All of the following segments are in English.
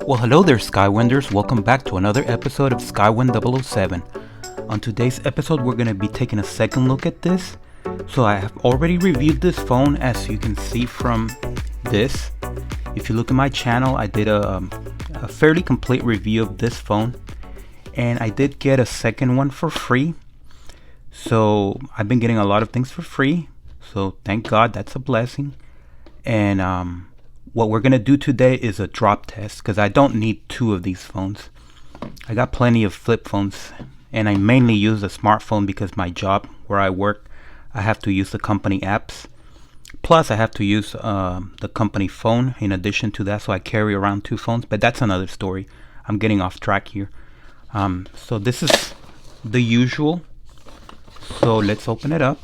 Well, hello there, Skywinders. Welcome back to another episode of Skywind007. On today's episode, we're going to be taking a second look at this. So I have already reviewed this phone, as you can see from this. If you look at my channel, I did a fairly complete review of this phone. And I did get a second one for free. So I've been getting a lot of things for free. So thank God, that's a blessing. And what we're going to do today is a drop test, because I don't need two of these phones. I got plenty of flip phones, and I mainly use a smartphone because my job where I work, I have to use the company apps. Plus I have to use the company phone in addition to that, so I carry around two phones, but that's another story. I'm getting off track here. So this is the usual. So let's open it up.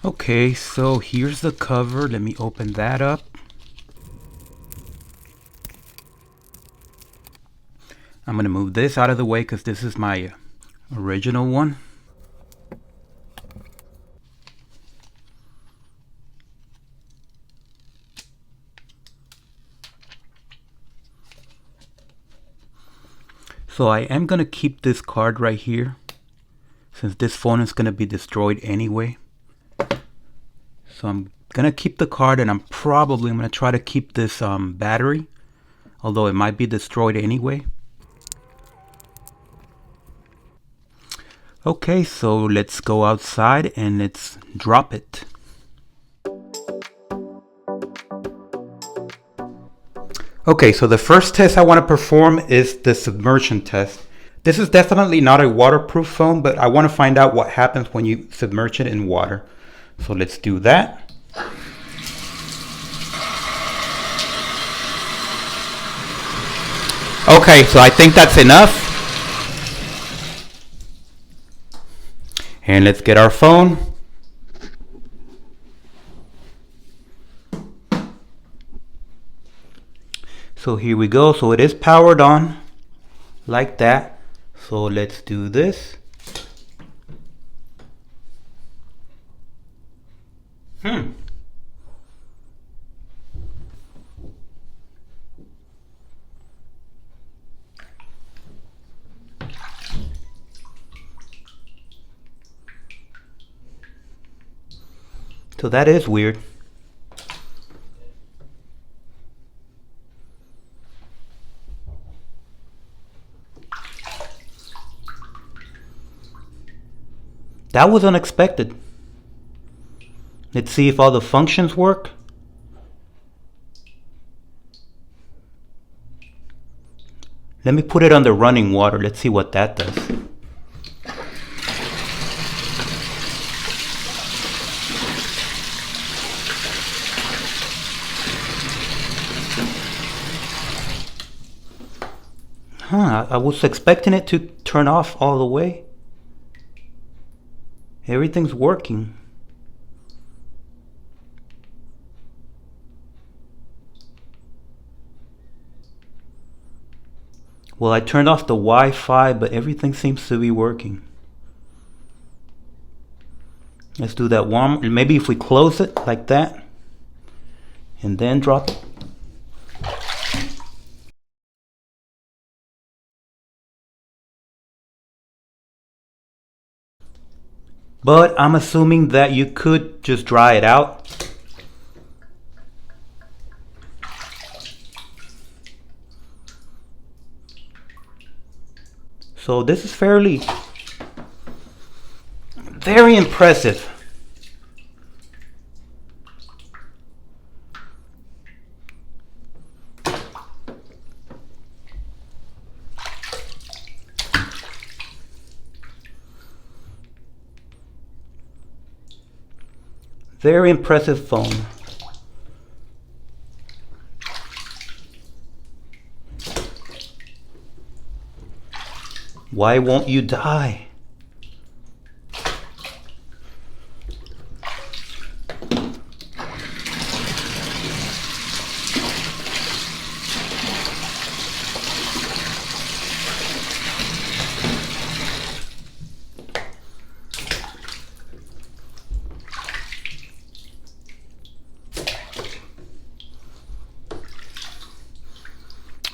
Okay, so here's the cover. Let me open that up. I'm going to move this out of the way because this is my original one. So I am going to keep this card right here, since this phone is going to be destroyed anyway. So I'm going to keep the card, and I'm going to try to keep this battery, although it might be destroyed anyway. Okay, so let's go outside and let's drop it. Okay, so the first test I want to perform is the submersion test. This is definitely not a waterproof phone, but I want to find out what happens when you submerge it in water. So let's do that. Okay, so I think that's enough. And let's get our phone. So here we go. So it is powered on like that. So let's do this. So that is weird. That was unexpected. Let's see if all the functions work. Let me put it under running water. Let's see what that does. I was expecting it to turn off all the way. Everything's working. Well, I turned off the Wi-Fi, but everything seems to be working. Let's do that one. Maybe if we close it like that and then drop it. But I'm assuming that you could just dry it out. So this is very impressive. Very impressive phone. Why won't you die?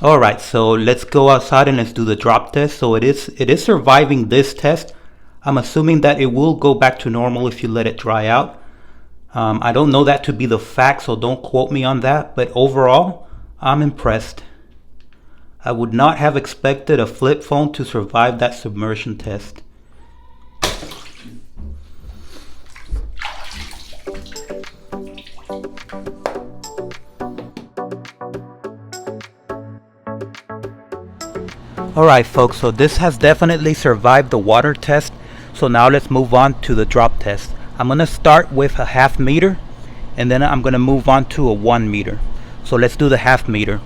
Alright, so let's go outside and let's do the drop test. So it is surviving this test. I'm assuming that it will go back to normal if you let it dry out. I don't know that to be the fact, so don't quote me on that, but overall, I'm impressed. I would not have expected a flip phone to survive that submersion test. Alright folks, so this has definitely survived the water test. So now let's move on to the drop test. I'm going to start with a 1/2 meter and then I'm going to move on to a 1 meter. So let's do the 1/2 meter.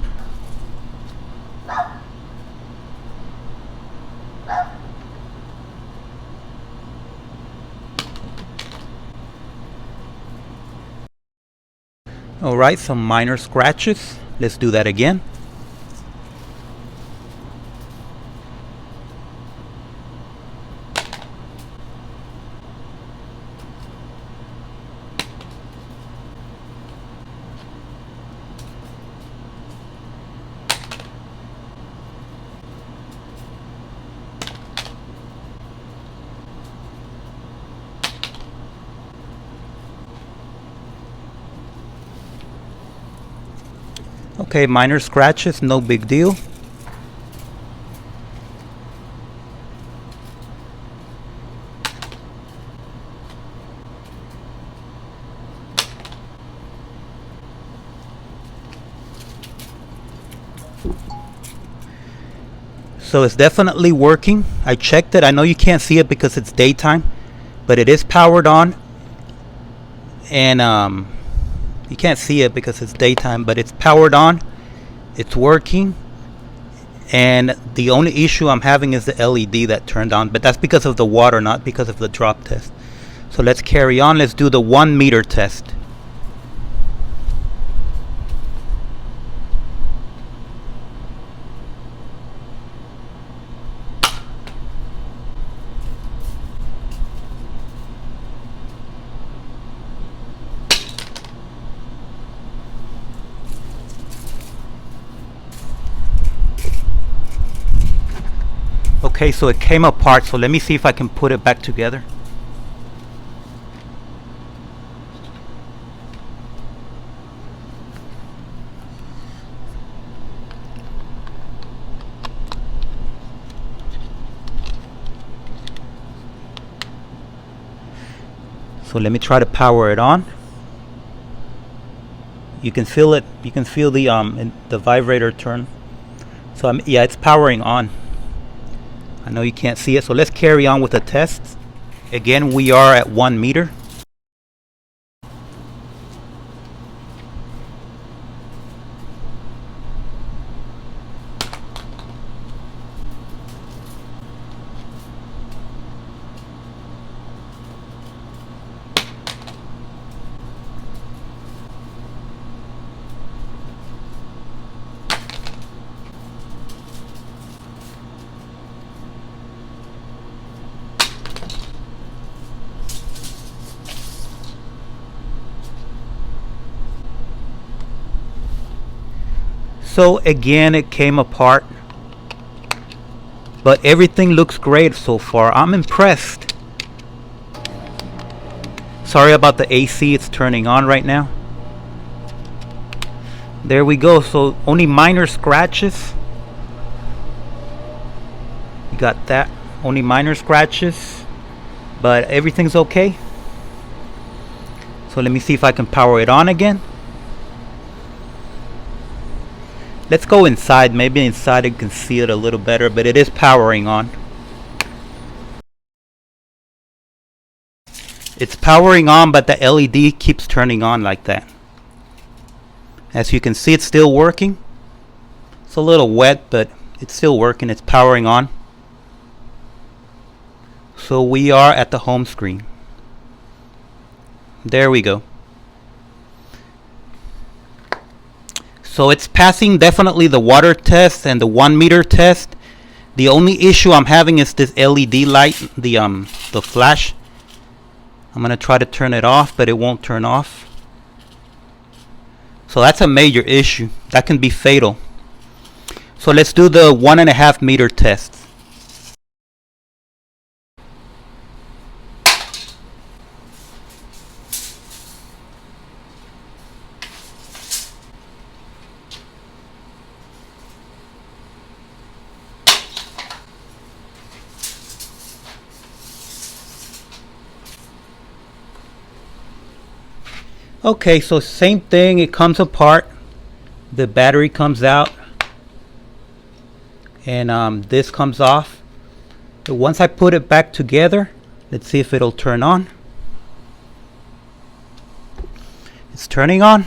Alright, some minor scratches. Let's do that again. Okay, minor scratches, no big deal. So it's definitely working. I checked it. I know you can't see it because it's daytime, but it is powered on. And you can't see it because it's daytime, but it's powered on. It's working. And the only issue I'm having is the LED that turned on, but that's because of the water, not because of the drop test. So let's carry on. Let's do the 1 meter test. Okay, so it came apart, so let me see if I can put it back together. So let me try to power it on. You can feel it. You can feel the vibrator turn. So yeah, it's powering on. I know you can't see it, so let's carry on with the test. Again, we are at 1 meter. So again, it came apart, but everything looks great so far. I'm impressed. Sorry about the AC, it's turning on right now. There we go. So only minor scratches. You got that. Only minor scratches, but everything's okay. So let me see if I can power it on again. Let's go inside. Maybe inside you can see it a little better, but it is powering on. It's powering on, but the LED keeps turning on like that. As you can see, it's still working. It's a little wet, but it's still working. It's powering on. So we are at the home screen. There we go. So it's passing definitely the water test and the 1 meter test. The only issue I'm having is this LED light, the flash. I'm gonna try to turn it off, but it won't turn off. So that's a major issue. That can be fatal. So let's do the 1.5 meter test. Okay, so same thing, it comes apart, the battery comes out, and this comes off. But once I put it back together, let's see if it'll turn on. It's turning on.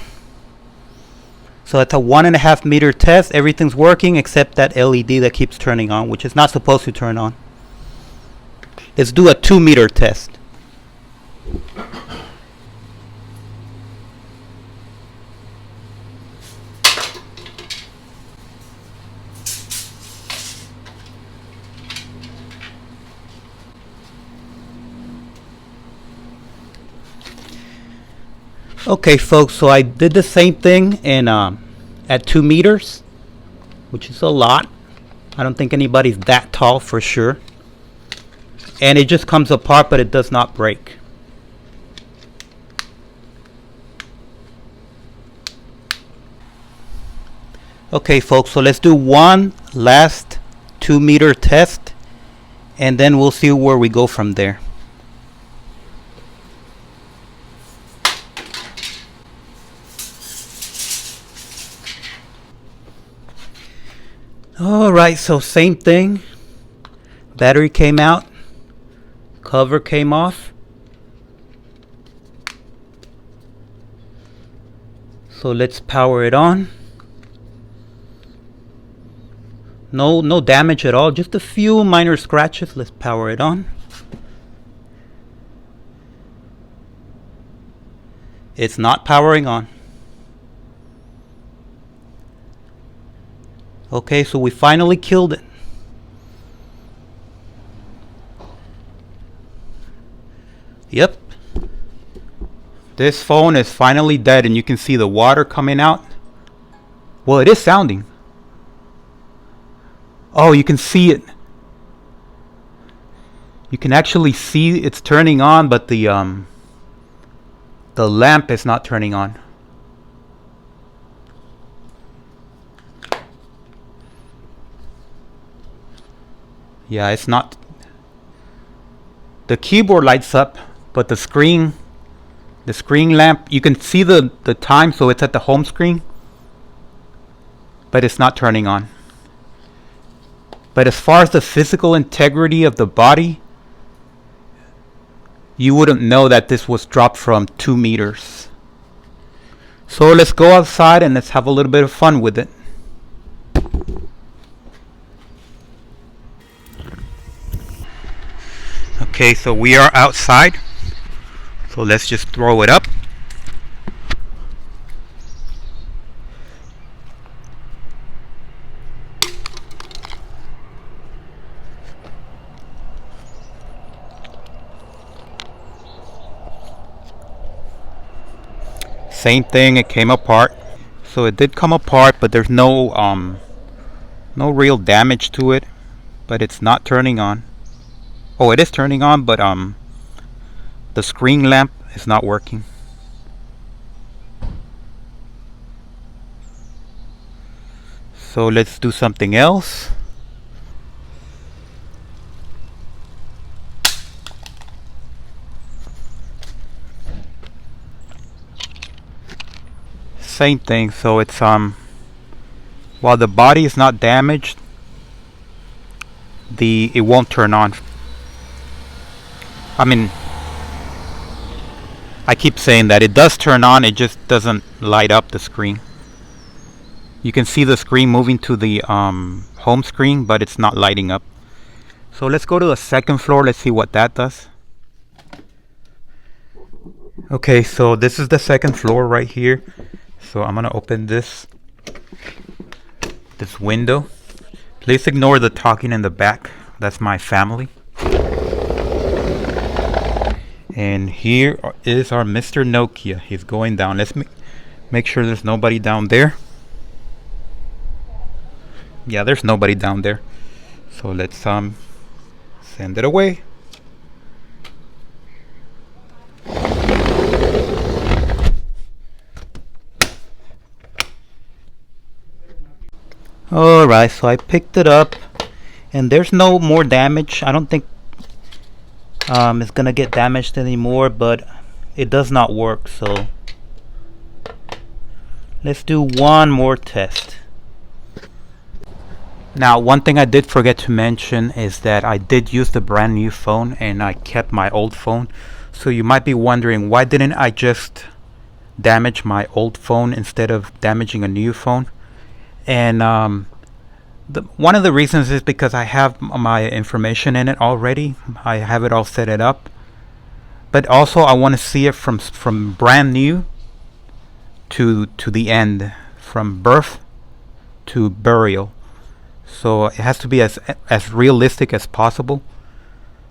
So it's a 1.5 meter test. Everything's working except that LED that keeps turning on, which is not supposed to turn on. Let's do a 2 meter test. Okay folks, so I did the same thing in at 2 meters, which is a lot. I don't think anybody's that tall for sure. And it just comes apart, but it does not break. Okay folks, so let's do one last 2 meter test, and then we'll see where we go from there. Alright, so same thing. Battery came out, cover came off. So let's power it on. No damage at all, just a few minor scratches. Let's power it on. It's not powering on. Okay, so we finally killed it. Yep. This phone is finally dead, and you can see the water coming out. Well, it is sounding. Oh, you can see it. You can actually see it's turning on, but the lamp is not turning on. Yeah, it's not. The keyboard lights up, but the screen lamp, you can see the time, so it's at the home screen, but it's not turning on. But as far as the physical integrity of the body, you wouldn't know that this was dropped from 2 meters. So let's go outside and let's have a little bit of fun with it. Okay, so we are outside. So let's just throw it up. Same thing, it came apart. So it did come apart, but there's no real damage to it. But it's not turning on. Oh, it is turning on, but the screen lamp is not working. So let's do something else. Same thing, so it's while the body is not damaged, it won't turn on. I mean, I keep saying that it does turn on, it just doesn't light up the screen. You can see the screen moving to the home screen, but it's not lighting up. So let's go to the second floor, let's see what that does. Okay, so this is the second floor right here. So I'm gonna open this window. Please ignore the talking in the back. That's my family. And here is our Mr. Nokia. He's going down. Let's make sure there's nobody down there. yeah, there's nobody down there. So let's send it away. Alright, so I picked it up and there's no more damage. I don't think it's gonna get damaged anymore, but it does not work, so let's do one more test. Now, one thing I did forget to mention is that I did use the brand new phone and I kept my old phone. So you might be wondering, why didn't I just damage my old phone instead of damaging a new phone? And one of the reasons is because I have my information in it already. I have it all set it up. But also I want to see it from brand new to the end, from birth to burial. So it has to be as realistic as possible.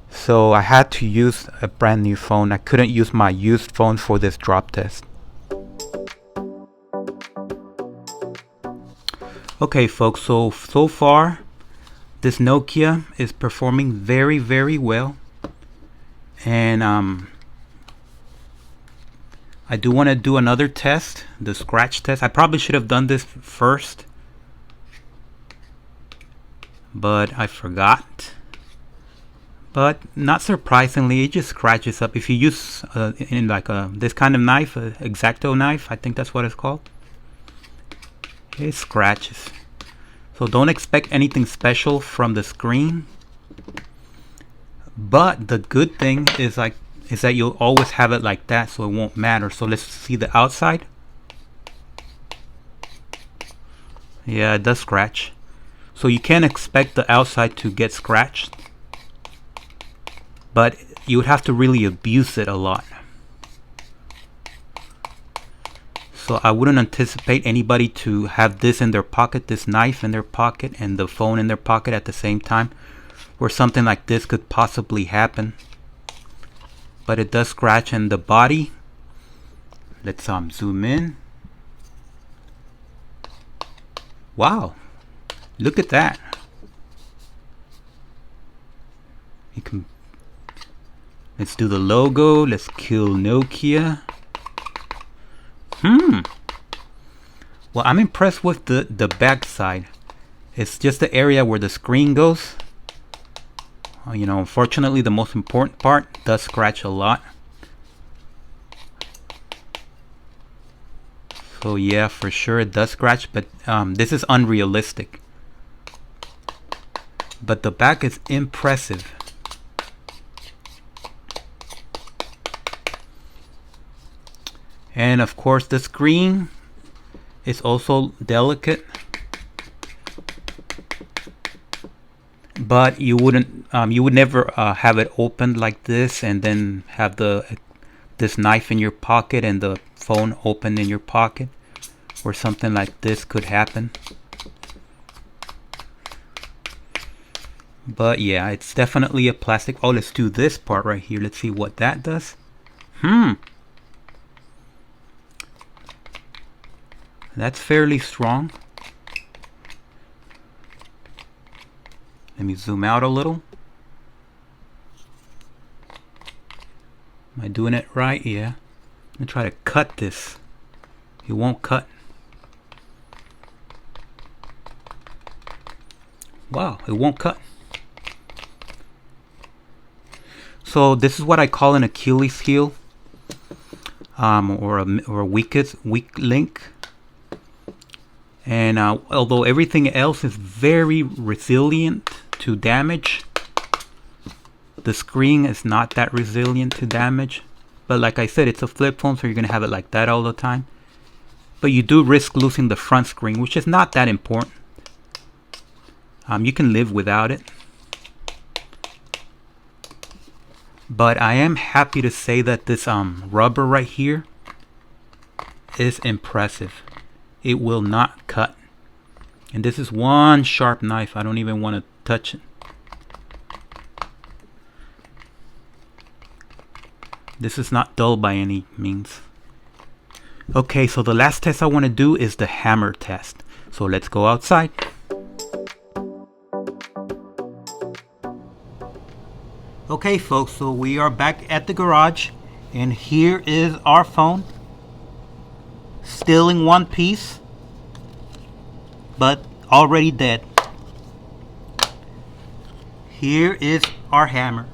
So I had to use a brand new phone. I couldn't use my used phone for this drop test. Okay folks, so far this Nokia is performing very, very well. And I do want to do another test, the scratch test. I probably should have done this first, but I forgot. But not surprisingly, it just scratches up. If you use in like this kind of knife, a X-Acto knife, I think that's what it's called, it scratches. So don't expect anything special from the screen. But the good thing is that you'll always have it like that, so it won't matter. So let's see the outside. Yeah, it does scratch. So you can't expect the outside to get scratched, but you would have to really abuse it a lot. So I wouldn't anticipate anybody to have this in their pocket, this knife in their pocket and the phone in their pocket at the same time, where something like this could possibly happen. But it does scratch. And the body, let's zoom in. Wow, look at that. You can, let's do the logo. Let's kill Nokia. Well, I'm impressed with the back side. It's just the area where the screen goes. You know, unfortunately, the most important part does scratch a lot. So yeah, for sure it does scratch, but this is unrealistic. But the back is impressive. And of course the screen is also delicate. But you would never have it opened like this and then have this knife in your pocket and the phone open in your pocket, or something like this could happen. But yeah, it's definitely a plastic. Oh, let's do this part right here. Let's see what that does. That's fairly strong. Let me zoom out a little. Am I doing it right? Yeah. I'm gonna try to cut this. It won't cut. Wow, it won't cut. So this is what I call an Achilles heel, or a weak link. And although everything else is very resilient to damage, the screen is not that resilient to damage. But like I said, it's a flip phone, so you're gonna have it like that all the time. But you do risk losing the front screen, which is not that important. You can live without it. But I am happy to say that this rubber right here is impressive. It will not cut. And this is one sharp knife. I don't even want to touch it. This is not dull by any means. Okay, so the last test I want to do is the hammer test. So let's go outside. Okay folks, so we are back at the garage and here is our phone. Still in one piece, but already dead. Here is our hammer.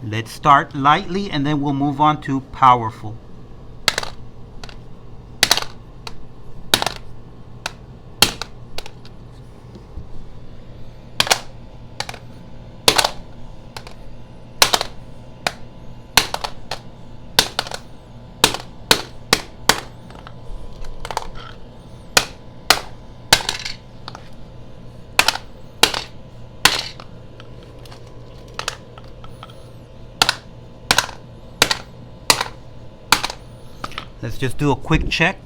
Let's start lightly and then we'll move on to powerful. Let's just do a quick check.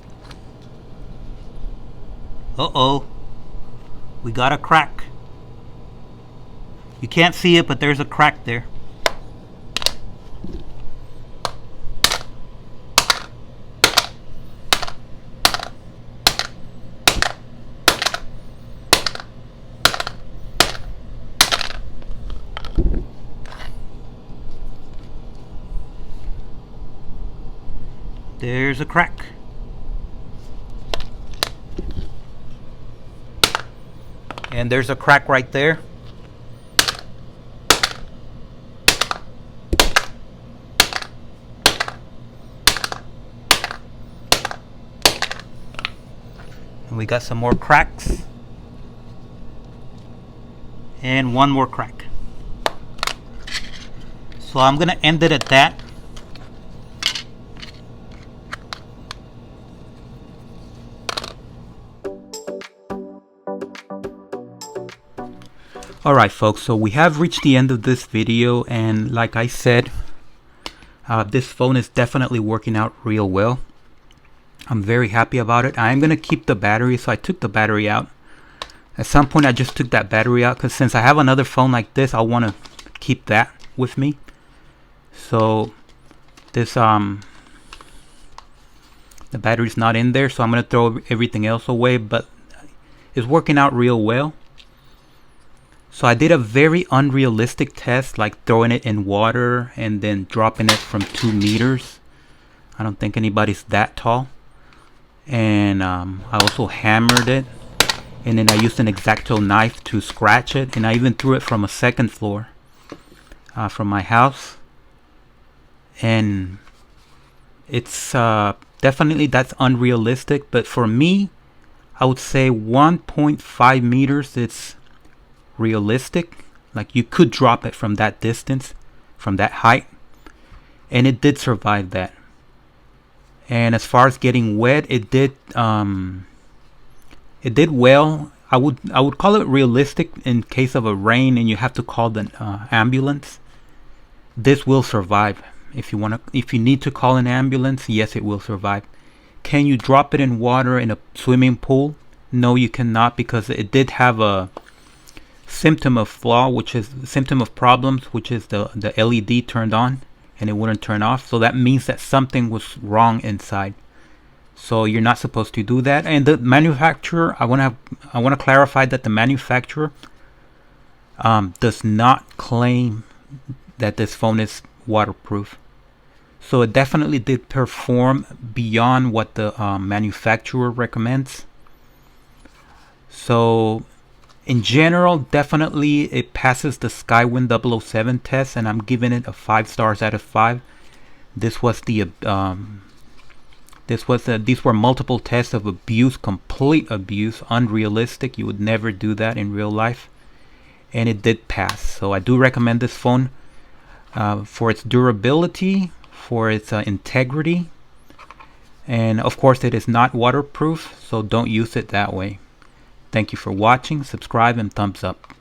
Uh-oh. We got a crack. You can't see it, but there's a crack there. There's a crack. And there's a crack right there. And we got some more cracks. And one more crack. So I'm gonna end it at that. Alright folks, so we have reached the end of this video, and like I said, this phone is definitely working out real well. I'm very happy about it. I'm going to keep the battery, so I took the battery out. At some point I just took that battery out because since I have another phone like this, I want to keep that with me. So this the battery's not in there, so I'm going to throw everything else away, but it's working out real well. So I did a very unrealistic test, like throwing it in water and then dropping it from 2 meters. I don't think anybody's that tall. And I also hammered it. And then I used an X-Acto knife to scratch it. And I even threw it from a 2nd floor from my house. And it's definitely, that's unrealistic. But for me, I would say 1.5 meters, it's realistic. Like you could drop it from that distance, from that height, and it did survive that. And as far as getting wet, it did well. I would call it realistic in case of a rain and you have to call the ambulance. This will survive. If you need to call an ambulance, yes, it will survive. Can you drop it in water in a swimming pool? No, you cannot, because it did have a symptom of flaw, which is the symptom of problems, which is the LED turned on and it wouldn't turn off. So that means that something was wrong inside. So you're not supposed to do that. And the manufacturer, I want to clarify that the manufacturer does not claim that this phone is waterproof. So it definitely did perform beyond what the manufacturer recommends. So in general, definitely it passes the Skywind007 test, and I'm giving it a 5 stars out of 5. This was these were multiple tests of abuse, complete abuse, unrealistic. You would never do that in real life, and it did pass. So I do recommend this phone for its durability, for its integrity, and of course it is not waterproof, so don't use it that way. Thank you for watching, subscribe, and thumbs up.